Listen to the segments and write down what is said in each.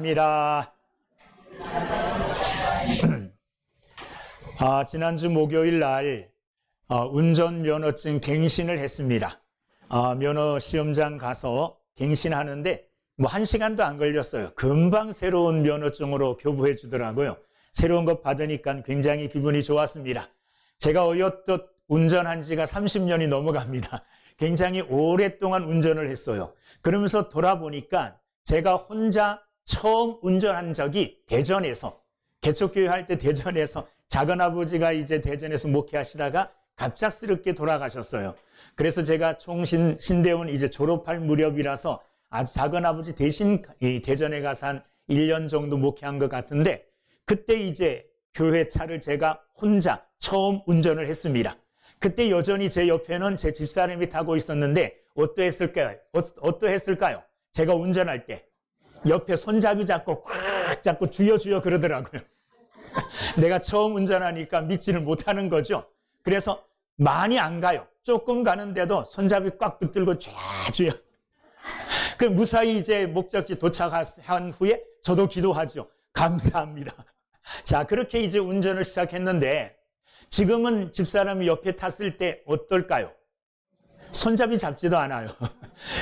입니다. 지난주 목요일 날 운전면허증 갱신을 했습니다. 면허 시험장 가서 갱신하는데 뭐 1시간도 안 걸렸어요. 금방 새로운 면허증으로 교부해 주더라고요. 새로운 것 받으니까 굉장히 기분이 좋았습니다. 제가 어엿덧 운전한 지가 30년이 넘어갑니다. 굉장히 오랫동안 운전을 했어요. 그러면서 돌아보니까 제가 혼자 처음 운전한 적이 대전에서, 개척교회 할 때 대전에서 작은아버지가 이제 대전에서 목회하시다가 갑작스럽게 돌아가셨어요. 그래서 제가 신대원 이제 졸업할 무렵이라서 아주 작은아버지 대신 이 대전에 가서 한 1년 정도 목회한 것 같은데, 그때 이제 교회 차를 제가 혼자 처음 운전을 했습니다. 그때 여전히 제 옆에는 제 집사람이 타고 있었는데 어떠했을까요? 제가 운전할 때 옆에 손잡이 잡고 꽉 잡고 주여 그러더라고요. 내가 처음 운전하니까 믿지를 못하는 거죠. 그래서 많이 안 가요. 조금 가는데도 손잡이 꽉 붙들고 주여. 그 무사히 이제 목적지 도착한 후에 저도 기도하죠. 감사합니다. 자, 그렇게 이제 운전을 시작했는데, 지금은 집사람이 옆에 탔을 때 어떨까요? 손잡이 잡지도 않아요.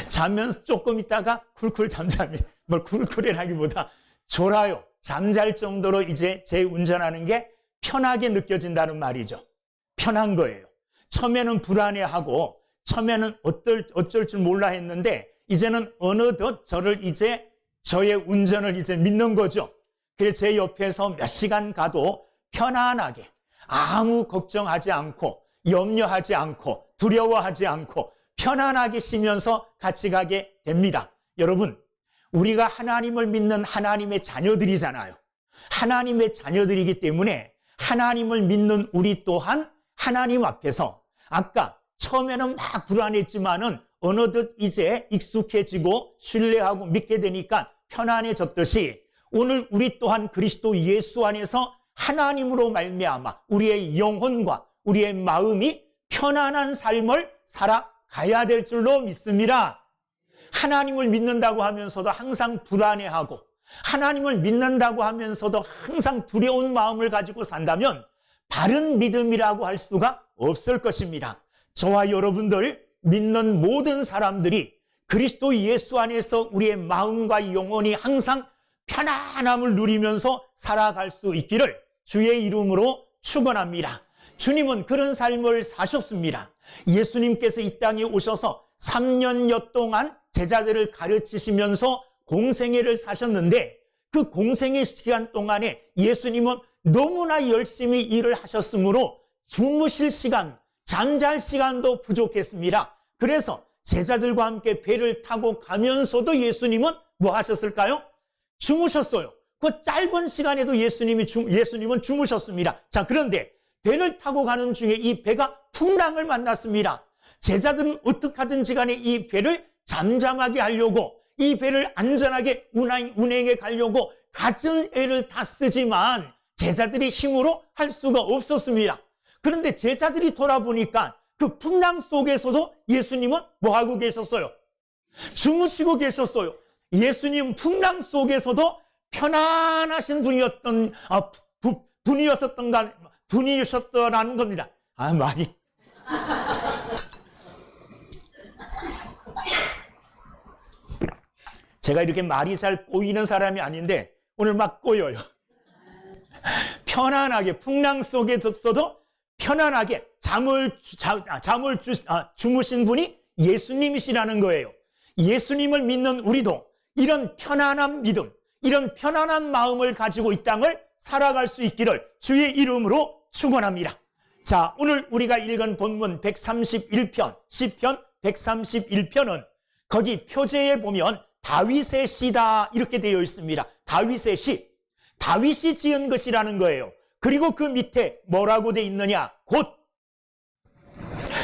자면 조금 있다가 쿨쿨 잠잠이, 뭘 쿨쿨이라기보다 졸아요. 잠잘 정도로 이제 제 운전하는 게 편하게 느껴진다는 말이죠. 편한 거예요. 처음에는 불안해하고 처음에는 어쩔 줄 몰라 했는데, 이제는 어느덧 저의 운전을 이제 믿는 거죠. 그래서 제 옆에서 몇 시간 가도 편안하게 아무 걱정하지 않고 염려하지 않고 두려워하지 않고 편안하게 쉬면서 같이 가게 됩니다. 여러분, 우리가 하나님을 믿는 하나님의 자녀들이잖아요. 하나님의 자녀들이기 때문에 하나님을 믿는 우리 또한 하나님 앞에서, 아까 처음에는 막 불안했지만은 어느덧 이제 익숙해지고 신뢰하고 믿게 되니까 편안해졌듯이, 오늘 우리 또한 그리스도 예수 안에서 하나님으로 말미암아 우리의 영혼과 우리의 마음이 편안한 삶을 살아가야 될 줄로 믿습니다. 하나님을 믿는다고 하면서도 항상 불안해하고, 하나님을 믿는다고 하면서도 항상 두려운 마음을 가지고 산다면 바른 믿음이라고 할 수가 없을 것입니다. 저와 여러분들 믿는 모든 사람들이 그리스도 예수 안에서 우리의 마음과 영혼이 항상 편안함을 누리면서 살아갈 수 있기를 주의 이름으로 축원합니다. 주님은 그런 삶을 사셨습니다. 예수님께서 이 땅에 오셔서 3년여 동안 제자들을 가르치시면서 공생애를 사셨는데, 그 공생애 시간 동안에 예수님은 너무나 열심히 일을 하셨으므로 주무실 시간, 잠잘 시간도 부족했습니다. 그래서 제자들과 함께 배를 타고 가면서도 예수님은 뭐 하셨을까요? 주무셨어요. 그 짧은 시간에도 예수님은 주무셨습니다. 자, 그런데 배를 타고 가는 중에 이 배가 풍랑을 만났습니다. 제자들은 어떻게 하든지 간에 이 배를 잠잠하게 하려고, 이 배를 안전하게 운행해 가려고 갖은 애를 다 쓰지만 제자들이 힘으로 할 수가 없었습니다. 그런데 제자들이 돌아보니까 그 풍랑 속에서도 예수님은 뭐 하고 계셨어요? 주무시고 계셨어요. 예수님 풍랑 속에서도 편안하신 분이셨더라는 겁니다. 말이. 제가 이렇게 말이 잘 꼬이는 사람이 아닌데 오늘 막 꼬여요. 편안하게, 풍랑 속에서도 편안하게 주무신 분이 예수님이시라는 거예요. 예수님을 믿는 우리도 이런 편안한 믿음, 이런 편안한 마음을 가지고 이 땅을 살아갈 수 있기를 주의 이름으로 축원합니다. 자, 오늘 우리가 읽은 본문 131편, 시편 131편은 거기 표제에 보면 다윗의 시다 이렇게 되어 있습니다. 다윗의 시, 다윗이 지은 것이라는 거예요. 그리고 그 밑에 뭐라고 되어 있느냐? 곧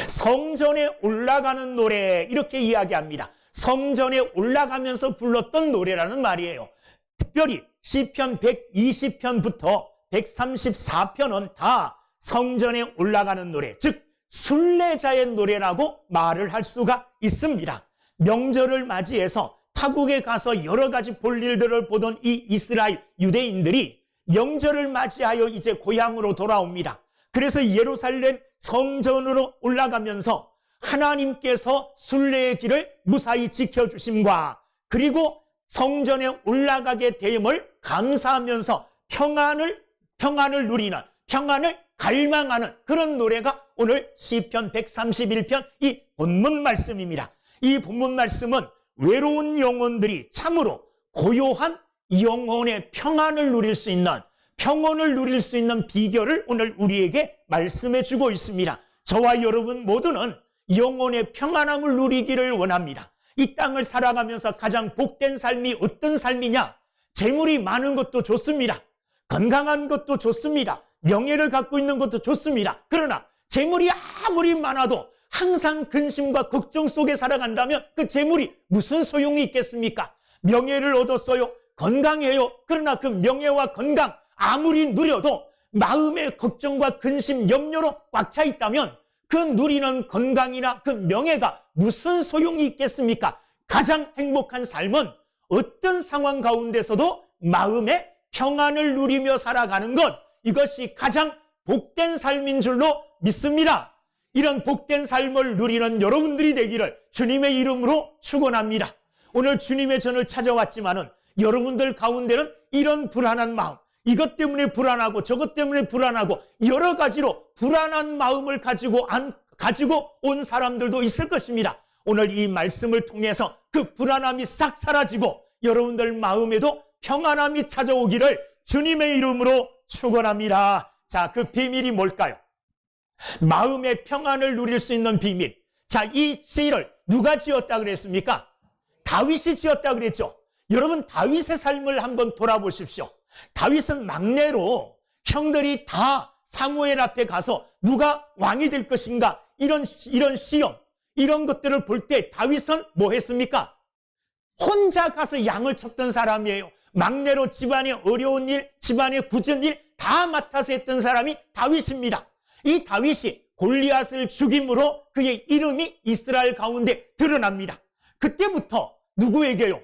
성전에 올라가는 노래, 이렇게 이야기합니다. 성전에 올라가면서 불렀던 노래라는 말이에요. 특별히 시편 120편부터 134편은 다 성전에 올라가는 노래, 즉 순례자의 노래라고 말을 할 수가 있습니다. 명절을 맞이해서 타국에 가서 여러 가지 볼일들을 보던 이 이스라엘 유대인들이 명절을 맞이하여 이제 고향으로 돌아옵니다. 그래서 예루살렘 성전으로 올라가면서 하나님께서 순례의 길을 무사히 지켜주심과 그리고 성전에 올라가게 됨을 감사하면서 평안을 누리는, 평안을 갈망하는 그런 노래가 오늘 시편 131편 이 본문 말씀입니다. 이 본문 말씀은 외로운 영혼들이 참으로 고요한 영혼의 평안을 누릴 수 있는, 평온을 누릴 수 있는 비결을 오늘 우리에게 말씀해 주고 있습니다. 저와 여러분 모두는 영혼의 평안함을 누리기를 원합니다. 이 땅을 살아가면서 가장 복된 삶이 어떤 삶이냐? 재물이 많은 것도 좋습니다. 건강한 것도 좋습니다. 명예를 갖고 있는 것도 좋습니다. 그러나 재물이 아무리 많아도 항상 근심과 걱정 속에 살아간다면 그 재물이 무슨 소용이 있겠습니까? 명예를 얻었어요. 건강해요. 그러나 그 명예와 건강 아무리 누려도 마음의 걱정과 근심, 염려로 꽉 차 있다면 그 누리는 건강이나 그 명예가 무슨 소용이 있겠습니까? 가장 행복한 삶은 어떤 상황 가운데서도 마음의 평안을 누리며 살아가는 것, 이것이 가장 복된 삶인 줄로 믿습니다. 이런 복된 삶을 누리는 여러분들이 되기를 주님의 이름으로 축원합니다. 오늘 주님의 전을 찾아왔지만은 여러분들 가운데는 이런 불안한 마음, 이것 때문에 불안하고 저것 때문에 불안하고 여러 가지로 불안한 마음을 가지고 온 사람들도 있을 것입니다. 오늘 이 말씀을 통해서 그 불안함이 싹 사라지고 여러분들 마음에도 평안함이 찾아오기를 주님의 이름으로 축원합니다. 자, 그 비밀이 뭘까요? 마음의 평안을 누릴 수 있는 비밀. 자, 이 시를 누가 지었다 그랬습니까? 다윗이 지었다 그랬죠. 여러분, 다윗의 삶을 한번 돌아보십시오. 다윗은 막내로 형들이 다 사무엘 앞에 가서 누가 왕이 될 것인가 이런 시험, 이런 것들을 볼 때 다윗은 뭐 했습니까? 혼자 가서 양을 쳤던 사람이에요. 막내로 집안의 어려운 일, 집안의 굳은 일 다 맡아서 했던 사람이 다윗입니다. 이 다윗이 골리앗을 죽임으로 그의 이름이 이스라엘 가운데 드러납니다. 그때부터 누구에게요?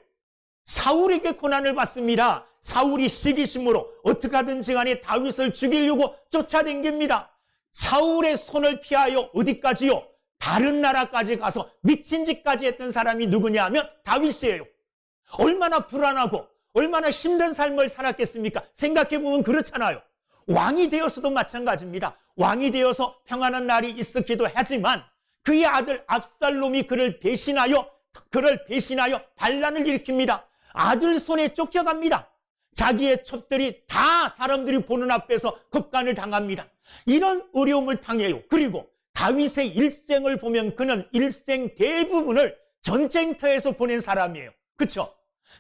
사울에게 고난을 받습니다. 사울이 시기심으로 어떻게 하든지 간에 다윗을 죽이려고 쫓아다닙니다. 사울의 손을 피하여 어디까지요? 다른 나라까지 가서 미친 짓까지 했던 사람이 누구냐 하면 다윗이에요. 얼마나 불안하고 얼마나 힘든 삶을 살았겠습니까? 생각해보면 그렇잖아요. 왕이 되어서도 마찬가지입니다. 왕이 되어서 평안한 날이 있었기도 하지만 그의 아들 압살롬이 그를 배신하여 반란을 일으킵니다. 아들 손에 쫓겨갑니다. 자기의 첩들이 다 사람들이 보는 앞에서 겁간을 당합니다. 이런 어려움을 당해요. 그리고 다윗의 일생을 보면 그는 일생 대부분을 전쟁터에서 보낸 사람이에요. 그렇죠?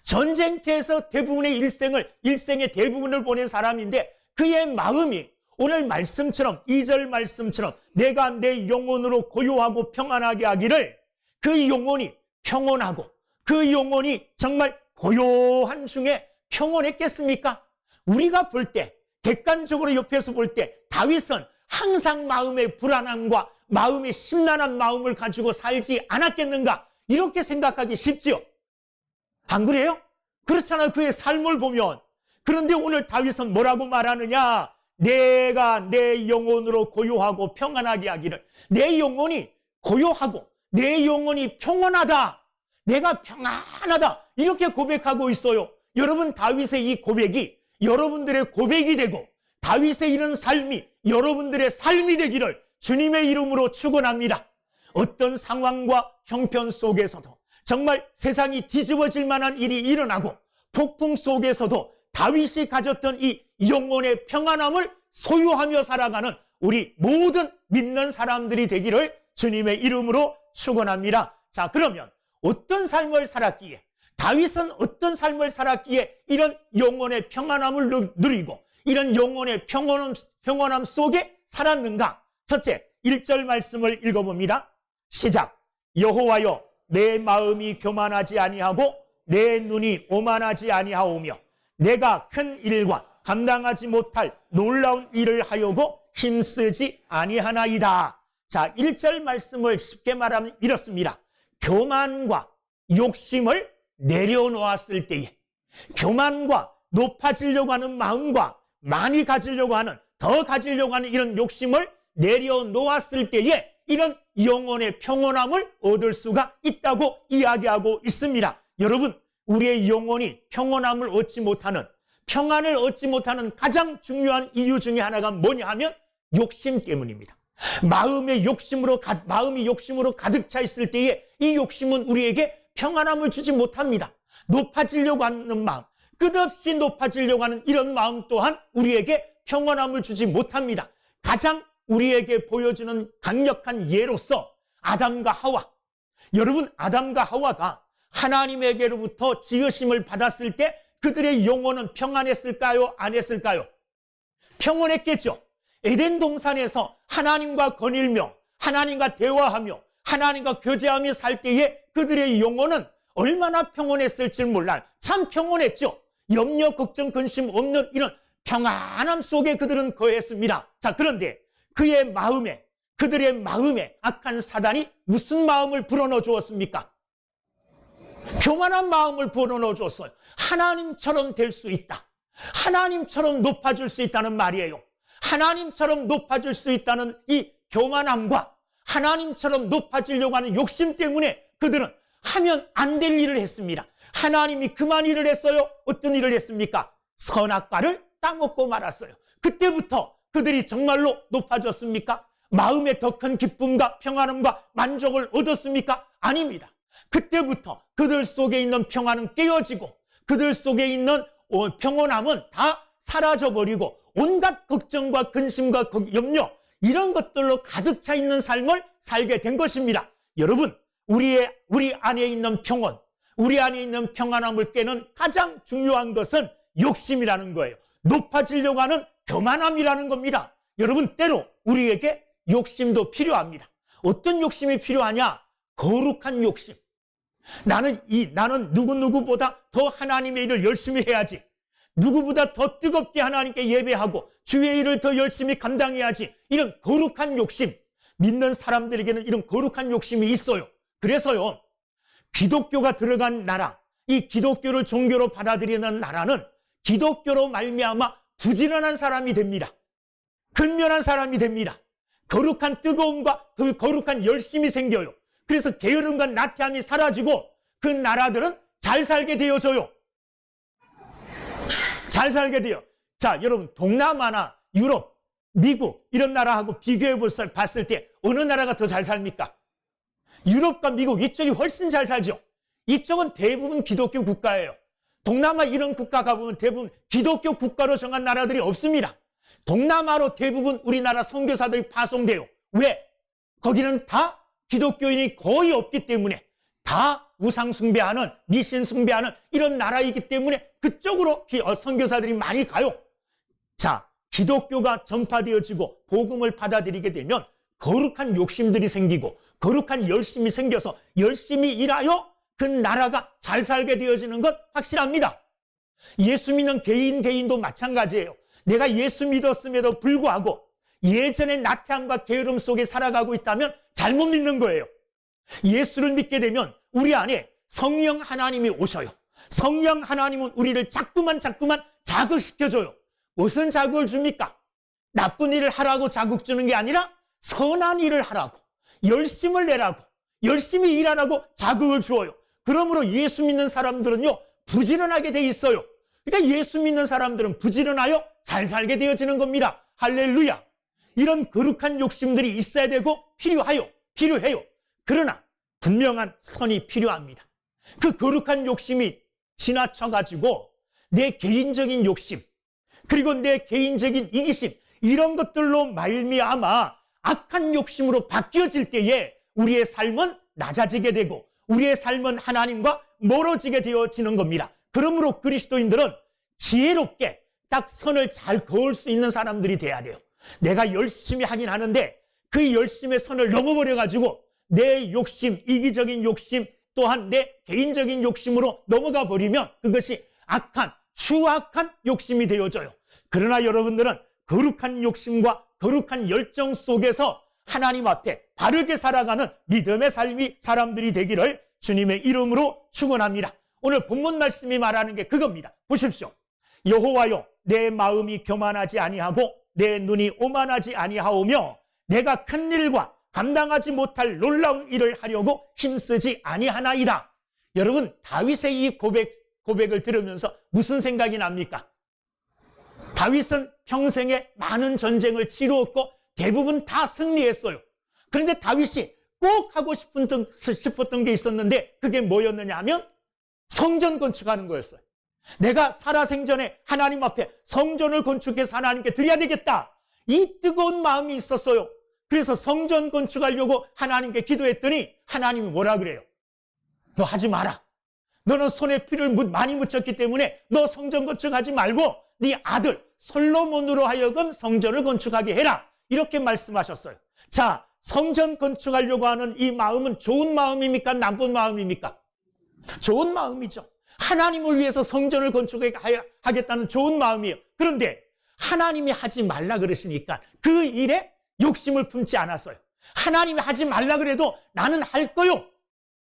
전쟁터에서 대부분의 일생의 대부분을 보낸 사람인데 그의 마음이 오늘 말씀처럼 2절 말씀처럼 내가 내 영혼으로 고요하고 평안하게 하기를, 그 영혼이 평온하고 그 영혼이 정말 고요한 중에 평온했겠습니까? 우리가 볼 때, 객관적으로 옆에서 볼 때 다윗은 항상 마음의 불안함과 마음의 심란한 마음을 가지고 살지 않았겠는가, 이렇게 생각하기 쉽지요. 안 그래요? 그렇잖아요. 그의 삶을 보면. 그런데 오늘 다윗은 뭐라고 말하느냐? 내가 내 영혼으로 고요하고 평안하게 하기를. 내 영혼이 고요하고 내 영혼이 평안하다, 내가 평안하다, 이렇게 고백하고 있어요. 여러분, 다윗의 이 고백이 여러분들의 고백이 되고 다윗의 이런 삶이 여러분들의 삶이 되기를 주님의 이름으로 축원합니다. 어떤 상황과 형편 속에서도 정말 세상이 뒤집어질 만한 일이 일어나고 폭풍 속에서도 다윗이 가졌던 이 영혼의 평안함을 소유하며 살아가는 우리 모든 믿는 사람들이 되기를 주님의 이름으로 축원합니다. 자, 그러면 어떤 삶을 살았기에, 다윗은 어떤 삶을 살았기에 이런 영혼의 평안함을 누리고 이런 영혼의 평안함 속에 살았는가? 첫째, 1절 말씀을 읽어봅니다. 시작. 여호와여, 내 마음이 교만하지 아니하고 내 눈이 오만하지 아니하오며 내가 큰 일과 감당하지 못할 놀라운 일을 하려고 힘쓰지 아니하나이다. 자, 1절 말씀을 쉽게 말하면 이렇습니다. 교만과 욕심을 내려놓았을 때에 교만과 높아지려고 하는 마음과 많이 가지려고 하는, 더 가지려고 하는 이런 욕심을 내려놓았을 때에 이런 영혼의 평온함을 얻을 수가 있다고 이야기하고 있습니다. 여러분, 우리의 영혼이 평온함을 얻지 못하는, 평안을 얻지 못하는 가장 중요한 이유 중에 하나가 뭐냐 하면 욕심 때문입니다. 마음이 욕심으로 가득 차 있을 때에 이 욕심은 우리에게 평안함을 주지 못합니다. 높아지려고 하는 마음, 끝없이 높아지려고 하는 이런 마음 또한 우리에게 평안함을 주지 못합니다. 가장 우리에게 보여주는 강력한 예로서 아담과 하와. 여러분, 아담과 하와가 하나님에게로부터 지으심을 받았을 때 그들의 영혼은 평안했을까요? 안 했을까요? 평온했겠죠. 에덴 동산에서 하나님과 거닐며 하나님과 대화하며 하나님과 교제하며 살 때에 그들의 영혼은 얼마나 평온했을지 몰라요. 참 평온했죠. 염려, 걱정, 근심 없는 이런 평안함 속에 그들은 거했습니다. 자, 그런데 그들의 마음에 악한 사단이 무슨 마음을 불어넣어 주었습니까? 교만한 마음을 불어넣어 줬어요. 하나님처럼 될 수 있다. 하나님처럼 높아질 수 있다는 말이에요. 하나님처럼 높아질 수 있다는 이 교만함과 하나님처럼 높아지려고 하는 욕심 때문에 그들은 하면 안 될 일을 했습니다. 하나님이 그만 일을 했어요. 어떤 일을 했습니까? 선악과를 따먹고 말았어요. 그때부터 그들이 정말로 높아졌습니까? 마음에 더 큰 기쁨과 평안함과 만족을 얻었습니까? 아닙니다. 그때부터 그들 속에 있는 평안은 깨어지고 그들 속에 있는 평온함은 다 사라져버리고 온갖 걱정과 근심과 염려, 이런 것들로 가득 차 있는 삶을 살게 된 것입니다. 여러분, 우리 안에 있는 평온, 우리 안에 있는 평안함을 깨는 가장 중요한 것은 욕심이라는 거예요. 높아지려고 하는 교만함이라는 겁니다. 여러분, 때로 우리에게 욕심도 필요합니다. 어떤 욕심이 필요하냐? 거룩한 욕심. 나는 누구보다 더 하나님의 일을 열심히 해야지. 누구보다 더 뜨겁게 하나님께 예배하고 주의 일을 더 열심히 감당해야지. 이런 거룩한 욕심, 믿는 사람들에게는 이런 거룩한 욕심이 있어요. 그래서요, 기독교가 들어간 나라, 이 기독교를 종교로 받아들이는 나라는 기독교로 말미암아 부지런한 사람이 됩니다. 근면한 사람이 됩니다. 거룩한 뜨거움과 그 거룩한 열심이 생겨요. 그래서 게으름과 나태함이 사라지고 그 나라들은 잘 살게 되어져요. 잘 살게 돼요. 자, 여러분, 동남아나 유럽, 미국 이런 나라하고 비교해 봤을 때 어느 나라가 더 잘 삽니까? 유럽과 미국 이쪽이 훨씬 잘 살죠. 이쪽은 대부분 기독교 국가예요. 동남아 이런 국가 가보면 대부분 기독교 국가로 정한 나라들이 없습니다. 동남아로 대부분 우리나라 선교사들이 파송돼요. 왜? 거기는 다 기독교인이 거의 없기 때문에, 다 우상 숭배하는, 미신 숭배하는 이런 나라이기 때문에 그쪽으로 선교사들이 많이 가요. 자, 기독교가 전파되어지고 복음을 받아들이게 되면 거룩한 욕심들이 생기고 거룩한 열심이 생겨서 열심히 일하여 그 나라가 잘 살게 되어지는 것 확실합니다. 예수 믿는 개인도 마찬가지예요. 내가 예수 믿었음에도 불구하고 예전의 나태함과 게으름 속에 살아가고 있다면 잘못 믿는 거예요. 예수를 믿게 되면 우리 안에 성령 하나님이 오셔요. 성령 하나님은 우리를 자꾸만 자극시켜줘요. 무슨 자극을 줍니까? 나쁜 일을 하라고 자극 주는 게 아니라 선한 일을 하라고, 열심을 내라고, 열심히 일하라고 자극을 주어요. 그러므로 예수 믿는 사람들은요, 부지런하게 돼 있어요. 그러니까 예수 믿는 사람들은 부지런하여 잘 살게 되어지는 겁니다. 할렐루야. 이런 거룩한 욕심들이 있어야 되고 필요해요. 그러나 분명한 선이 필요합니다. 그 거룩한 욕심이 지나쳐가지고 내 개인적인 욕심, 그리고 내 개인적인 이기심, 이런 것들로 말미암아 악한 욕심으로 바뀌어질 때에 우리의 삶은 낮아지게 되고 우리의 삶은 하나님과 멀어지게 되어지는 겁니다. 그러므로 그리스도인들은 지혜롭게 딱 선을 잘 그을 수 있는 사람들이 돼야 돼요. 내가 열심히 하긴 하는데 그 열심의 선을 넘어버려가지고 내 욕심, 이기적인 욕심, 또한 내 개인적인 욕심으로 넘어가 버리면 그것이 악한, 추악한 욕심이 되어져요. 그러나 여러분들은 거룩한 욕심과 거룩한 열정 속에서 하나님 앞에 바르게 살아가는 믿음의 삶이 사람들이 되기를 주님의 이름으로 축원합니다. 오늘 본문 말씀이 말하는 게 그겁니다. 보십시오. 여호와여, 내 마음이 교만하지 아니하고 내 눈이 오만하지 아니하오며 내가 큰 일과 감당하지 못할 놀라운 일을 하려고 힘쓰지 아니하나이다. 여러분, 다윗의 이 고백을 들으면서 무슨 생각이 납니까? 다윗은 평생에 많은 전쟁을 치루었고 대부분 다 승리했어요. 그런데 다윗이 꼭 하고 싶었던 게 있었는데 그게 뭐였느냐 하면 성전 건축하는 거였어요. 내가 살아생전에 하나님 앞에 성전을 건축해서 하나님께 드려야 되겠다. 이 뜨거운 마음이 있었어요. 그래서 성전 건축하려고 하나님께 기도했더니 하나님이 뭐라 그래요? 너 하지 마라. 너는 손에 피를 많이 묻혔기 때문에 너 성전 건축하지 말고 네 아들 솔로몬으로 하여금 성전을 건축하게 해라. 이렇게 말씀하셨어요. 자, 성전 건축하려고 하는 이 마음은 좋은 마음입니까? 나쁜 마음입니까? 좋은 마음이죠. 하나님을 위해서 성전을 건축하겠다는 좋은 마음이에요. 그런데 하나님이 하지 말라 그러시니까 그 일에 욕심을 품지 않았어요. 하나님이 하지 말라 그래도 나는 할 거요.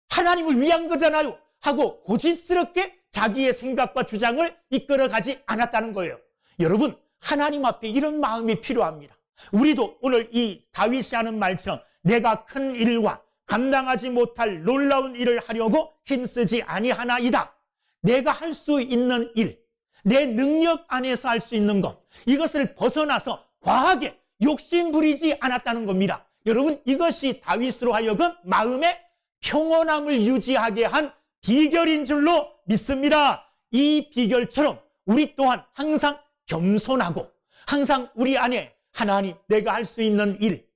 하나님을 위한 거잖아요. 하고 고집스럽게 자기의 생각과 주장을 이끌어가지 않았다는 거예요. 여러분, 하나님 앞에 이런 마음이 필요합니다. 우리도 오늘 이 다윗이 하는 말처럼 내가 큰 일과 감당하지 못할 놀라운 일을 하려고 힘쓰지 아니하나이다. 내가 할 수 있는 일, 내 능력 안에서 할 수 있는 것, 이것을 벗어나서 과하게 욕심 부리지 않았다는 겁니다. 여러분, 이것이 다윗으로 하여금 마음의 평온함을 유지하게 한 비결인 줄로 믿습니다. 이 비결처럼 우리 또한 항상 겸손하고 항상 우리 안에 하나님, 내가 할 수 있는 일,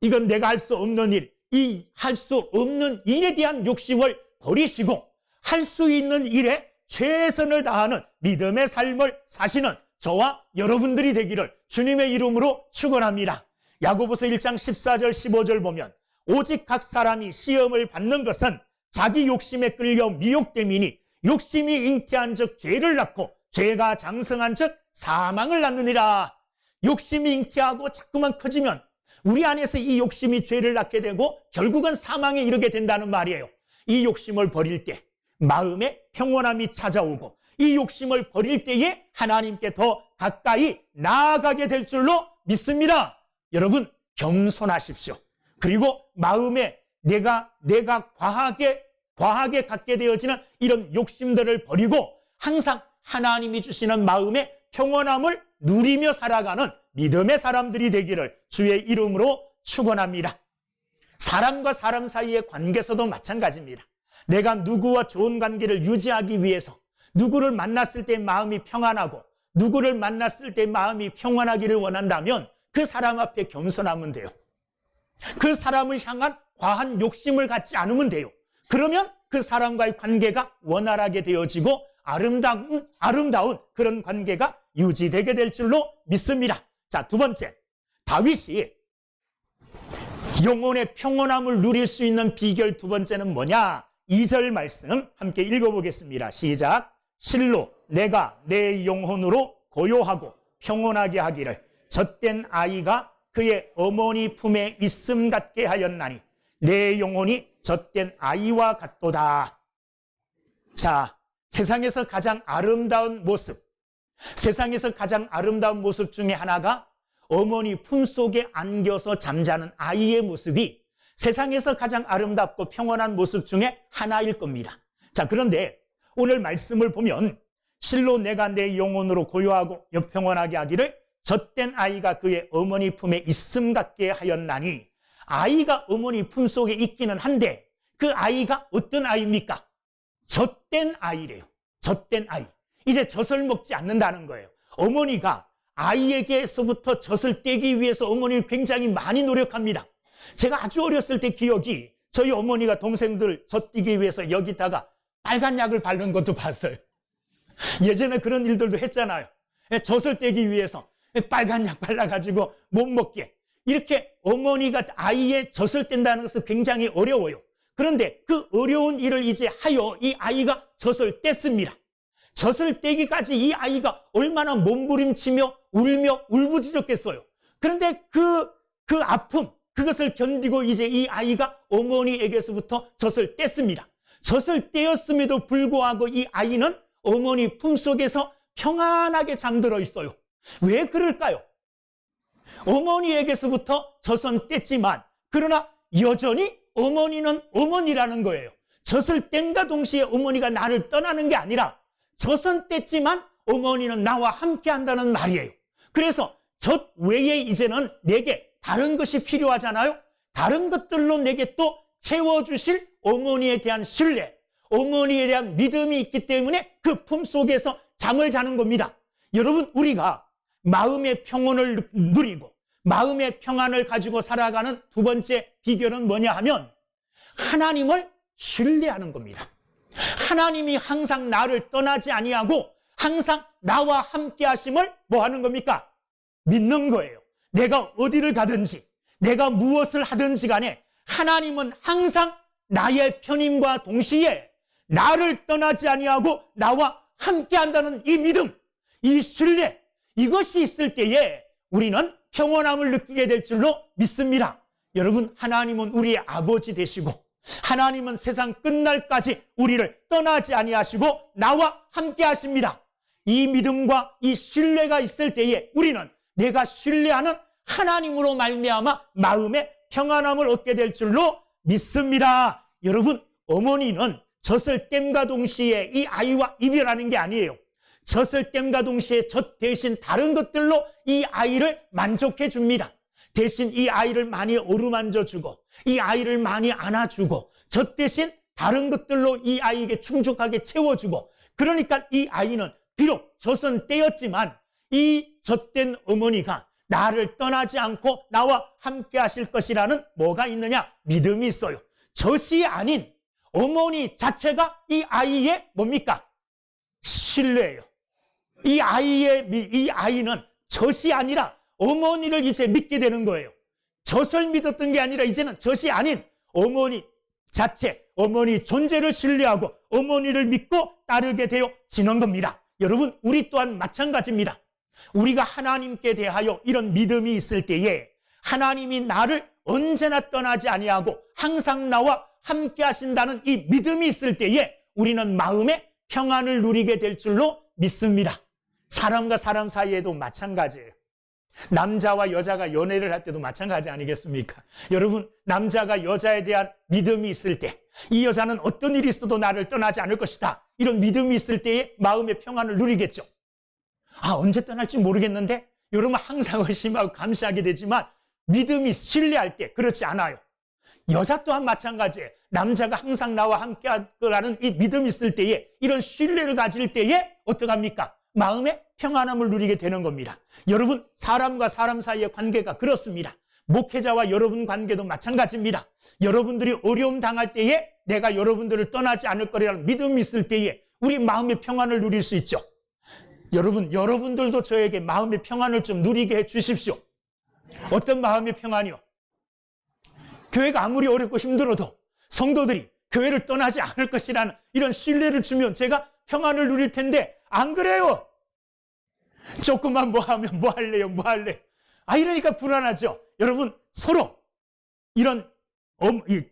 이건 내가 할 수 없는 일, 이 할 수 없는 일에 대한 욕심을 버리시고 할 수 있는 일에 최선을 다하는 믿음의 삶을 사시는 저와 여러분들이 되기를 주님의 이름으로 축원합니다. 야고보서 1장 14절 15절 보면 오직 각 사람이 시험을 받는 것은 자기 욕심에 끌려 미혹됨이니 욕심이 잉태한 즉 죄를 낳고 죄가 장성한 즉 사망을 낳느니라. 욕심이 잉태하고 자꾸만 커지면 우리 안에서 이 욕심이 죄를 낳게 되고 결국은 사망에 이르게 된다는 말이에요. 이 욕심을 버릴 때 마음에 평온함이 찾아오고 이 욕심을 버릴 때에 하나님께 더 가까이 나아가게 될 줄로 믿습니다. 여러분, 겸손하십시오. 그리고 마음에 내가 과하게 갖게 되어지는 이런 욕심들을 버리고 항상 하나님이 주시는 마음의 평온함을 누리며 살아가는 믿음의 사람들이 되기를 주의 이름으로 축원합니다. 사람과 사람 사이의 관계에서도 마찬가지입니다. 내가 누구와 좋은 관계를 유지하기 위해서 누구를 만났을 때 마음이 평안하고 누구를 만났을 때 마음이 평안하기를 원한다면 그 사람 앞에 겸손하면 돼요. 그 사람을 향한 과한 욕심을 갖지 않으면 돼요. 그러면 그 사람과의 관계가 원활하게 되어지고 아름다운 그런 관계가 유지되게 될 줄로 믿습니다. 자, 두 번째, 다윗이 영혼의 평온함을 누릴 수 있는 비결 두 번째는 뭐냐? 2절 말씀 함께 읽어보겠습니다. 시작. 실로 내가 내 영혼으로 고요하고 평온하게 하기를 젖된 아이가 그의 어머니 품에 있음 같게 하였나니 내 영혼이 젖된 아이와 같도다. 자, 세상에서 가장 아름다운 모습 중에 하나가 어머니 품속에 안겨서 잠자는 아이의 모습이 세상에서 가장 아름답고 평온한 모습 중에 하나일 겁니다. 자, 그런데 오늘 말씀을 보면 실로 내가 내 영혼으로 고요하고 평온하게 하기를 젖된 아이가 그의 어머니 품에 있음 같게 하였나니, 아이가 어머니 품속에 있기는 한데 그 아이가 어떤 아이입니까? 젖된 아이래요. 젖된 아이. 이제 젖을 먹지 않는다는 거예요. 어머니가 아이에게서부터 젖을 떼기 위해서 어머니 굉장히 많이 노력합니다. 제가 아주 어렸을 때 기억이, 저희 어머니가 동생들 젖 떼기 위해서 여기다가 빨간 약을 바르는 것도 봤어요. 예전에 그런 일들도 했잖아요. 젖을 떼기 위해서 빨간 약 발라가지고 못 먹게. 이렇게 어머니가 아이의 젖을 뗀다는 것은 굉장히 어려워요. 그런데 그 어려운 일을 이제 하여 이 아이가 젖을 뗐습니다. 젖을 떼기까지 이 아이가 얼마나 몸부림치며 울며 울부짖었겠어요. 그런데 그 아픔, 그것을 견디고 이제 이 아이가 어머니에게서부터 젖을 뗐습니다. 젖을 떼었음에도 불구하고 이 아이는 어머니 품속에서 평안하게 잠들어 있어요. 왜 그럴까요? 어머니에게서부터 젖은 뗐지만 그러나 여전히 어머니는 어머니라는 거예요. 젖을 뗀과 동시에 어머니가 나를 떠나는 게 아니라 젖은 뗐지만 어머니는 나와 함께 한다는 말이에요. 그래서 젖 외에 이제는 내게 다른 것이 필요하잖아요. 다른 것들로 내게 또 채워주실 어머니에 대한 신뢰, 어머니에 대한 믿음이 있기 때문에 그 품속에서 잠을 자는 겁니다. 여러분, 우리가 마음의 평온을 누리고 마음의 평안을 가지고 살아가는 두 번째 비결은 뭐냐 하면 하나님을 신뢰하는 겁니다. 하나님이 항상 나를 떠나지 아니하고 항상 나와 함께 하심을 뭐 하는 겁니까? 믿는 거예요. 내가 어디를 가든지 내가 무엇을 하든지 간에 하나님은 항상 나의 편임과 동시에 나를 떠나지 아니하고 나와 함께 한다는 이 믿음, 이 신뢰, 이것이 있을 때에 우리는 평온함을 느끼게 될 줄로 믿습니다. 여러분, 하나님은 우리의 아버지 되시고 하나님은 세상 끝날까지 우리를 떠나지 아니하시고 나와 함께 하십니다. 이 믿음과 이 신뢰가 있을 때에 우리는 내가 신뢰하는 하나님으로 말미암아 마음의 평안함을 얻게 될 줄로 믿습니다. 여러분, 어머니는 젖을 땜과 동시에 이 아이와 이별하는 게 아니에요. 젖을 땜과 동시에 젖 대신 다른 것들로 이 아이를 만족해 줍니다. 대신 이 아이를 많이 어루만져 주고 이 아이를 많이 안아주고 젖 대신 다른 것들로 이 아이에게 충족하게 채워주고, 그러니까 이 아이는 비록 젖은 떼었지만 이 젖된 어머니가 나를 떠나지 않고 나와 함께 하실 것이라는 뭐가 있느냐? 믿음이 있어요. 젖이 아닌 어머니 자체가 이 아이의 뭡니까? 신뢰예요. 이 아이는 젖이 아니라 어머니를 이제 믿게 되는 거예요. 젖을 믿었던 게 아니라 이제는 젖이 아닌 어머니 자체, 어머니 존재를 신뢰하고 어머니를 믿고 따르게 되어지는 겁니다. 여러분, 우리 또한 마찬가지입니다. 우리가 하나님께 대하여 이런 믿음이 있을 때에 하나님이 나를 언제나 떠나지 아니하고 항상 나와 함께 하신다는 이 믿음이 있을 때에 우리는 마음의 평안을 누리게 될 줄로 믿습니다. 사람과 사람 사이에도 마찬가지예요. 남자와 여자가 연애를 할 때도 마찬가지 아니겠습니까? 여러분, 남자가 여자에 대한 믿음이 있을 때, 이 여자는 어떤 일이 있어도 나를 떠나지 않을 것이다, 이런 믿음이 있을 때에 마음의 평안을 누리겠죠. 언제 떠날지 모르겠는데 여러분, 항상 의심하고 감시하게 되지만 믿음이 신뢰할 때 그렇지 않아요. 여자 또한 마찬가지예요. 남자가 항상 나와 함께 할 거라는 이 믿음이 있을 때에, 이런 신뢰를 가질 때에 어떡합니까? 마음의 평안함을 누리게 되는 겁니다. 여러분, 사람과 사람 사이의 관계가 그렇습니다. 목회자와 여러분 관계도 마찬가지입니다. 여러분들이 어려움 당할 때에 내가 여러분들을 떠나지 않을 거라는 믿음이 있을 때에 우리 마음의 평안을 누릴 수 있죠. 여러분, 여러분들도 저에게 마음의 평안을 좀 누리게 해 주십시오. 어떤 마음의 평안이요? 교회가 아무리 어렵고 힘들어도 성도들이 교회를 떠나지 않을 것이라는 이런 신뢰를 주면 제가 평안을 누릴 텐데, 안 그래요? 조금만 뭐 하면 뭐 할래요? 이러니까 불안하죠. 여러분, 서로 이런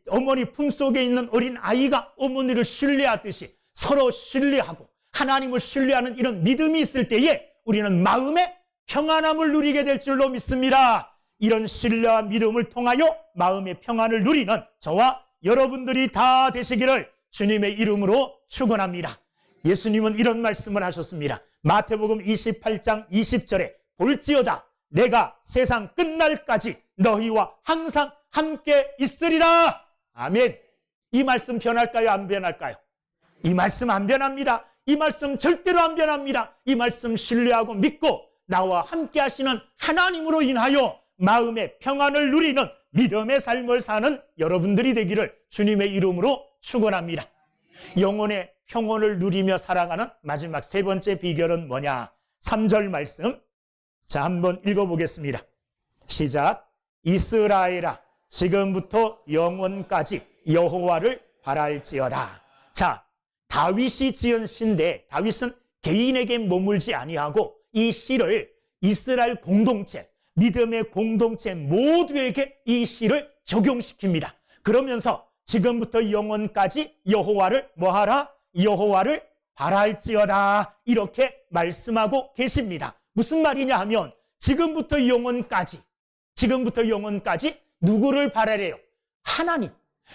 어머니 품속에 있는 어린 아이가 어머니를 신뢰하듯이 서로 신뢰하고 하나님을 신뢰하는 이런 믿음이 있을 때에 우리는 마음의 평안함을 누리게 될 줄로 믿습니다. 이런 신뢰와 믿음을 통하여 마음의 평안을 누리는 저와 여러분들이 다 되시기를 주님의 이름으로 축원합니다. 예수님은 이런 말씀을 하셨습니다. 마태복음 28장 20절에 볼지어다 내가 세상 끝날까지 너희와 항상 함께 있으리라. 아멘. 이 말씀 변할까요? 안 변할까요? 이 말씀 안 변합니다. 이 말씀 절대로 안 변합니다. 이 말씀 신뢰하고 믿고 나와 함께 하시는 하나님으로 인하여 마음의 평안을 누리는 믿음의 삶을 사는 여러분들이 되기를 주님의 이름으로 축원합니다. 영혼의 평온을 누리며 살아가는 마지막 세 번째 비결은 뭐냐? 3절 말씀, 자, 한번 읽어보겠습니다. 시작. 이스라엘아, 지금부터 영원까지 여호와를 바랄지어다. 자, 다윗이 지은 시인데 다윗은 개인에게 머물지 아니하고 이 시를 이스라엘 공동체, 믿음의 공동체 모두에게 이 시를 적용시킵니다. 그러면서 지금부터 영원까지 여호와를 뭐하라? 여호와를 바랄지어다. 이렇게 말씀하고 계십니다. 무슨 말이냐 하면 지금부터 영원까지 누구를 바라래요?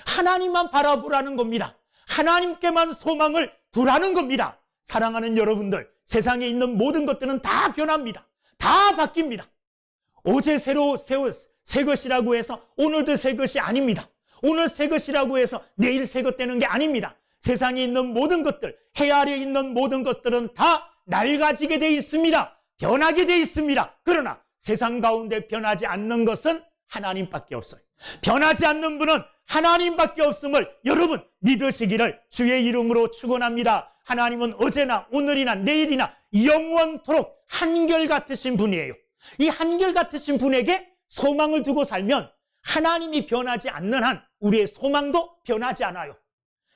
하나님만 바라보라는 겁니다. 하나님께만 소망을 두라는 겁니다. 사랑하는 여러분들, 세상에 있는 모든 것들은 다 변합니다. 다 바뀝니다. 어제 새 것이라고 해서 오늘도 새 것이 아닙니다. 오늘 새 것이라고 해서 내일 새 것 되는 게 아닙니다. 세상에 있는 모든 것들, 해 아래에 있는 모든 것들은 다 낡아지게 돼 있습니다. 변하게 돼 있습니다. 그러나 세상 가운데 변하지 않는 것은 하나님밖에 없어요. 변하지 않는 분은 하나님밖에 없음을 여러분 믿으시기를 주의 이름으로 축원합니다. 하나님은 어제나 오늘이나 내일이나 영원토록 한결같으신 분이에요. 이 한결같으신 분에게 소망을 두고 살면 하나님이 변하지 않는 한 우리의 소망도 변하지 않아요.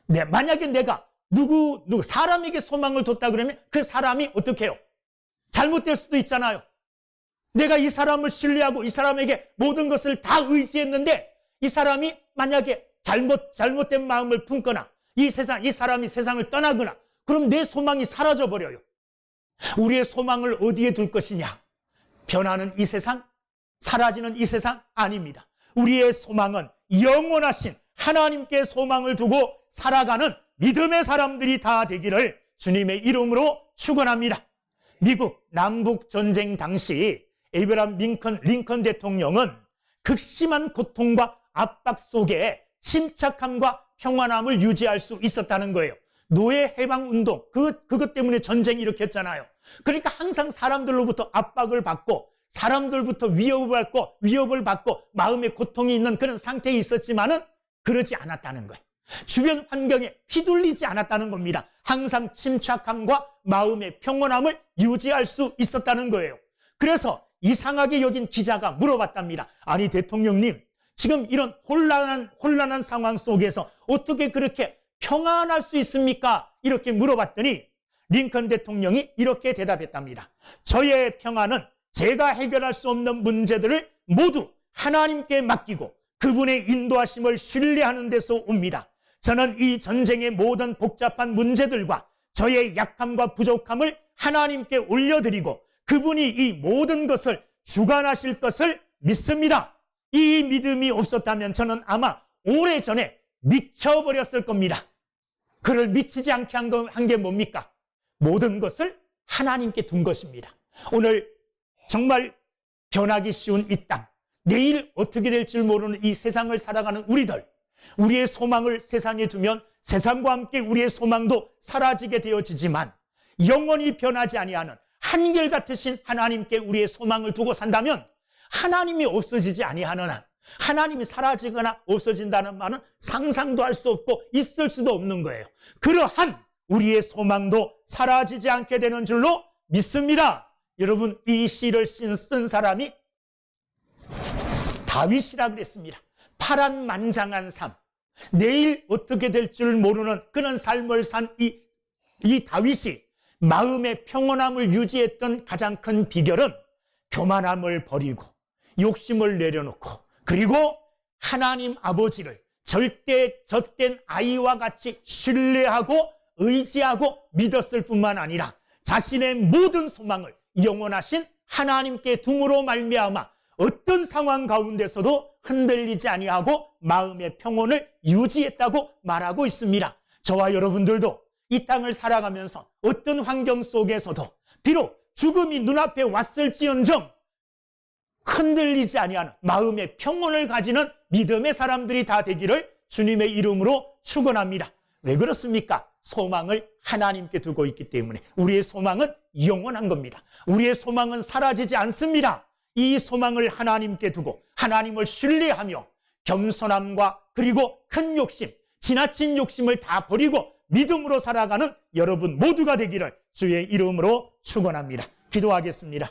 만약에 내가 누구 사람에게 소망을 뒀다 그러면 그 사람이 어떻게 해요? 잘못될 수도 있잖아요. 내가 이 사람을 신뢰하고 이 사람에게 모든 것을 다 의지했는데 이 사람이 만약에 잘못된 마음을 품거나 이 사람이 세상을 떠나거나 그럼 내 소망이 사라져 버려요. 우리의 소망을 어디에 둘 것이냐? 변하는 이 세상? 사라지는 이 세상? 아닙니다. 우리의 소망은 영원하신 하나님께 소망을 두고 살아가는 믿음의 사람들이 다 되기를 주님의 이름으로 축원합니다. 미국 남북 전쟁 당시 에이브라함 링컨 대통령은 극심한 고통과 압박 속에 침착함과 평안함을 유지할 수 있었다는 거예요. 노예 해방 운동 그것 때문에 전쟁이 일으켰잖아요. 그러니까 항상 사람들로부터 압박을 받고 사람들부터 위협을 받고 마음의 고통이 있는 그런 상태에 있었지만은 그러지 않았다는 거예요. 주변 환경에 휘둘리지 않았다는 겁니다. 항상 침착함과 마음의 평온함을 유지할 수 있었다는 거예요. 그래서 이상하게 여긴 기자가 물어봤답니다. 아니 대통령님, 지금 이런 혼란한 상황 속에서 어떻게 그렇게 평안할 수 있습니까? 이렇게 물어봤더니 링컨 대통령이 이렇게 대답했답니다. 저의 평안은 제가 해결할 수 없는 문제들을 모두 하나님께 맡기고 그분의 인도하심을 신뢰하는 데서 옵니다. 저는 이 전쟁의 모든 복잡한 문제들과 저의 약함과 부족함을 하나님께 올려드리고 그분이 이 모든 것을 주관하실 것을 믿습니다. 이 믿음이 없었다면 저는 아마 오래전에 미쳐버렸을 겁니다. 그를 미치지 않게 한 게 뭡니까? 모든 것을 하나님께 둔 것입니다. 오늘 정말 변하기 쉬운 이 땅, 내일 어떻게 될지 모르는 이 세상을 살아가는 우리들, 우리의 소망을 세상에 두면 세상과 함께 우리의 소망도 사라지게 되어지지만 영원히 변하지 아니하는 한결같으신 하나님께 우리의 소망을 두고 산다면 하나님이 없어지지 아니하는 한, 하나님이 사라지거나 없어진다는 말은 상상도 할 수 없고 있을 수도 없는 거예요. 그러한 우리의 소망도 사라지지 않게 되는 줄로 믿습니다. 여러분, 이 시를 쓴 사람이 다윗이라 그랬습니다. 파란만장한 삶, 내일 어떻게 될 줄 모르는 그런 삶을 산 이 다윗이 마음의 평온함을 유지했던 가장 큰 비결은 교만함을 버리고 욕심을 내려놓고 그리고 하나님 아버지를 절대 젖된 아이와 같이 신뢰하고 의지하고 믿었을 뿐만 아니라 자신의 모든 소망을 영원하신 하나님께 둠으로 말미암아 어떤 상황 가운데서도 흔들리지 아니하고 마음의 평온을 유지했다고 말하고 있습니다. 저와 여러분들도 이 땅을 살아가면서 어떤 환경 속에서도 비록 죽음이 눈앞에 왔을지언정 흔들리지 아니하는 마음의 평온을 가지는 믿음의 사람들이 다 되기를 주님의 이름으로 축원합니다. 왜 그렇습니까? 소망을 하나님께 두고 있기 때문에. 우리의 소망은 영원한 겁니다. 우리의 소망은 사라지지 않습니다. 이 소망을 하나님께 두고 하나님을 신뢰하며 겸손함과 그리고 큰 욕심, 지나친 욕심을 다 버리고 믿음으로 살아가는 여러분 모두가 되기를 주의 이름으로 축원합니다. 기도하겠습니다.